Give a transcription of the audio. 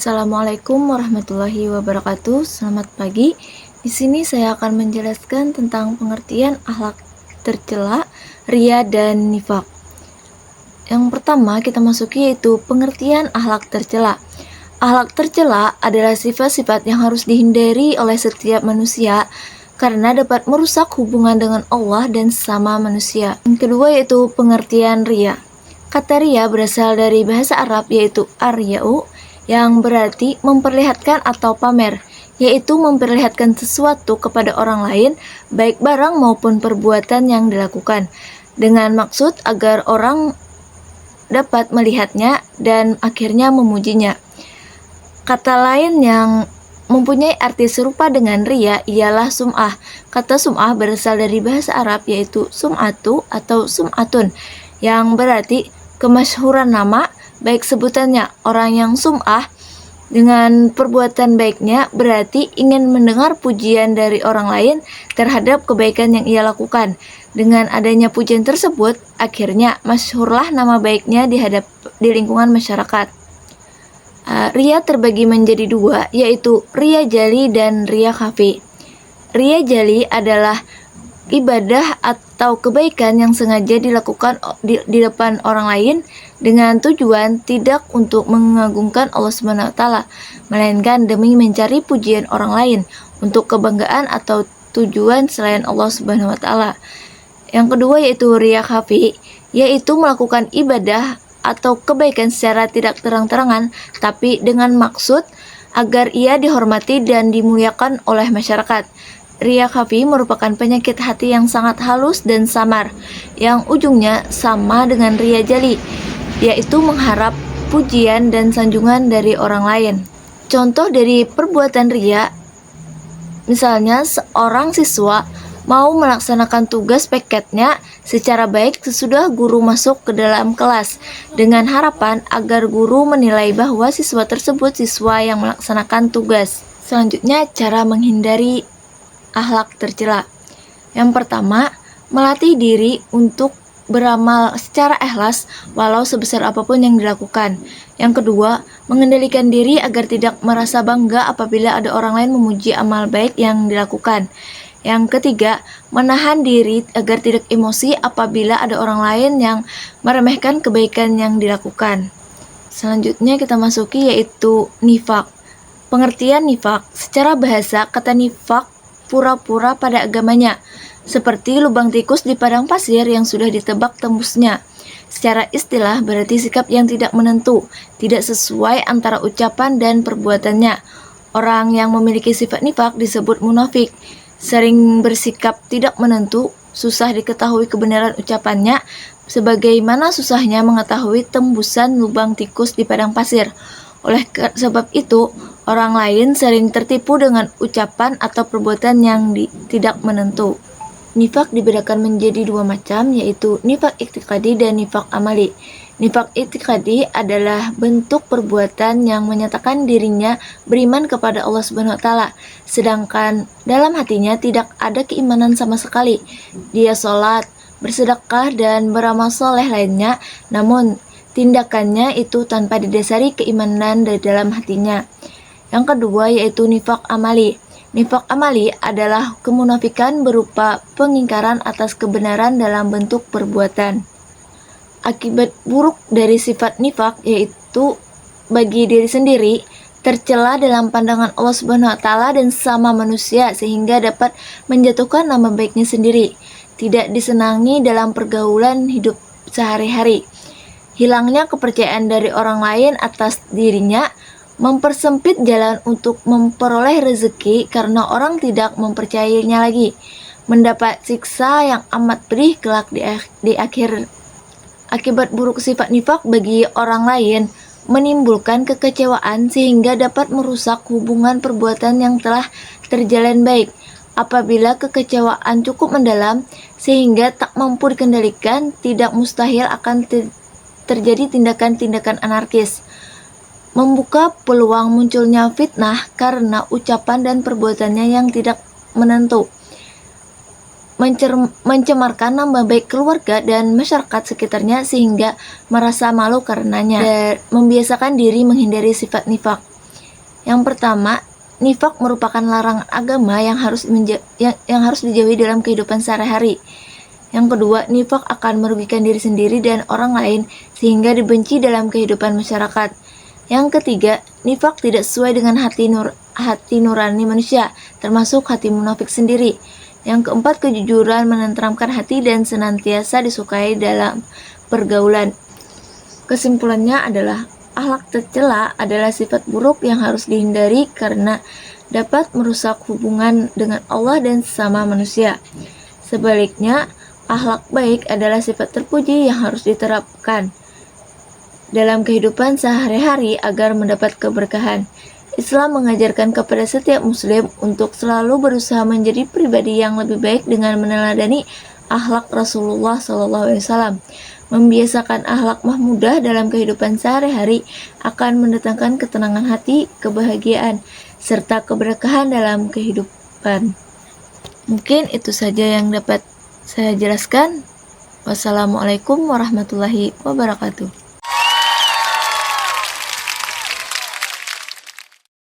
Assalamualaikum warahmatullahi wabarakatuh. Selamat pagi. Di sini saya akan menjelaskan tentang pengertian akhlak tercela, ria, dan nifak. Yang pertama kita masuki yaitu pengertian akhlak tercela. Akhlak tercela adalah sifat-sifat yang harus dihindari oleh setiap manusia karena dapat merusak hubungan dengan Allah dan sesama manusia. Yang kedua yaitu pengertian ria. Kata ria berasal dari bahasa Arab yaitu arya'u, yang berarti memperlihatkan atau pamer, yaitu memperlihatkan sesuatu kepada orang lain, baik barang maupun perbuatan yang dilakukan, dengan maksud agar orang dapat melihatnya dan akhirnya memujinya. Kata lain yang mempunyai arti serupa dengan ria ialah sum'ah. Kata sum'ah berasal dari bahasa Arab yaitu sum'atu atau sum'atun, yang berarti kemasyhuran nama, baik sebutannya orang yang sum'ah dengan perbuatan baiknya berarti ingin mendengar pujian dari orang lain terhadap kebaikan yang ia lakukan. Dengan adanya pujian tersebut, akhirnya masyhurlah nama baiknya di lingkungan masyarakat. Ria terbagi menjadi dua, yaitu ria jali dan ria khafi. Ria jali adalah ibadah atau kebaikan yang sengaja dilakukan di depan orang lain dengan tujuan tidak untuk mengagungkan Allah Subhanahu wa taala, melainkan demi mencari pujian orang lain untuk kebanggaan atau tujuan selain Allah Subhanahu wa taala. Yang kedua yaitu ria khafi, yaitu melakukan ibadah atau kebaikan secara tidak terang-terangan tapi dengan maksud agar ia dihormati dan dimuliakan oleh masyarakat. Ria khafi merupakan penyakit hati yang sangat halus dan samar, yang ujungnya sama dengan ria jali, yaitu mengharap pujian dan sanjungan dari orang lain. Contoh dari perbuatan ria, misalnya seorang siswa mau melaksanakan tugas PKT-nya secara baik sesudah guru masuk ke dalam kelas, dengan harapan agar guru menilai bahwa siswa tersebut siswa yang melaksanakan tugas. Selanjutnya, cara menghindari akhlak tercela. Yang pertama, melatih diri untuk beramal secara ikhlas walau sebesar apapun yang dilakukan. Yang kedua, mengendalikan diri agar tidak merasa bangga apabila ada orang lain memuji amal baik yang dilakukan. Yang ketiga, menahan diri agar tidak emosi apabila ada orang lain yang meremehkan kebaikan yang dilakukan. Selanjutnya kita masuki yaitu nifak. Pengertian nifak, secara bahasa kata nifak pura-pura pada agamanya, seperti lubang tikus di padang pasir yang sudah ditebak tembusnya. Secara istilah berarti sikap yang tidak menentu, tidak sesuai antara ucapan dan perbuatannya. Orang yang memiliki sifat nifak disebut munafik, sering bersikap tidak menentu, susah diketahui kebenaran ucapannya, sebagaimana susahnya mengetahui tembusan lubang tikus di padang pasir. Oleh sebab itu, orang lain sering tertipu dengan ucapan atau perbuatan yang tidak menentu. Nifak dibedakan menjadi dua macam, yaitu nifak iktikadi dan nifak amali. Nifak iktikadi adalah bentuk perbuatan yang menyatakan dirinya beriman kepada Allah Subhanahu wa taala, sedangkan dalam hatinya tidak ada keimanan sama sekali. Dia sholat, bersedekah, dan beramal soleh lainnya, namun tindakannya itu tanpa didasari keimanan dari dalam hatinya. Yang kedua yaitu nifak amali. Nifak amali adalah kemunafikan berupa pengingkaran atas kebenaran dalam bentuk perbuatan. Akibat buruk dari sifat nifak yaitu bagi diri sendiri tercela dalam pandangan Allah Subhanahu wa taala dan sama manusia sehingga dapat menjatuhkan nama baiknya sendiri, tidak disenangi dalam pergaulan hidup sehari-hari. Hilangnya kepercayaan dari orang lain atas dirinya, mempersempit jalan untuk memperoleh rezeki karena orang tidak mempercayainya lagi, mendapat siksa yang amat pedih kelak di akhir. Akibat buruk sifat nifak bagi orang lain menimbulkan kekecewaan sehingga dapat merusak hubungan perbuatan yang telah terjalin baik. Apabila kekecewaan cukup mendalam sehingga tak mampu dikendalikan, tidak mustahil akan terjadi tindakan-tindakan anarkis, membuka peluang munculnya fitnah karena ucapan dan perbuatannya yang tidak menentu, mencemarkan nama baik keluarga dan masyarakat sekitarnya sehingga merasa malu karenanya, dan membiasakan diri menghindari sifat nifak. Yang pertama, nifak merupakan larangan agama yang harus dijauhi dalam kehidupan sehari-hari. Yang kedua, nifak akan merugikan diri sendiri dan orang lain sehingga dibenci dalam kehidupan masyarakat. Yang ketiga, nifak tidak sesuai dengan hati nurani manusia, termasuk hati munafik sendiri. Yang keempat, kejujuran menenteramkan hati dan senantiasa disukai dalam pergaulan. Kesimpulannya adalah akhlak tercela adalah sifat buruk yang harus dihindari karena dapat merusak hubungan dengan Allah dan sesama manusia. Sebaliknya, akhlak baik adalah sifat terpuji yang harus diterapkan dalam kehidupan sehari-hari agar mendapat keberkahan. Islam mengajarkan kepada setiap muslim untuk selalu berusaha menjadi pribadi yang lebih baik dengan meneladani akhlak Rasulullah SAW. Membiasakan akhlak mahmudah dalam kehidupan sehari-hari akan mendatangkan ketenangan hati, kebahagiaan, serta keberkahan dalam kehidupan. Mungkin itu saja yang dapat saya jelaskan. Wassalamualaikum warahmatullahi wabarakatuh.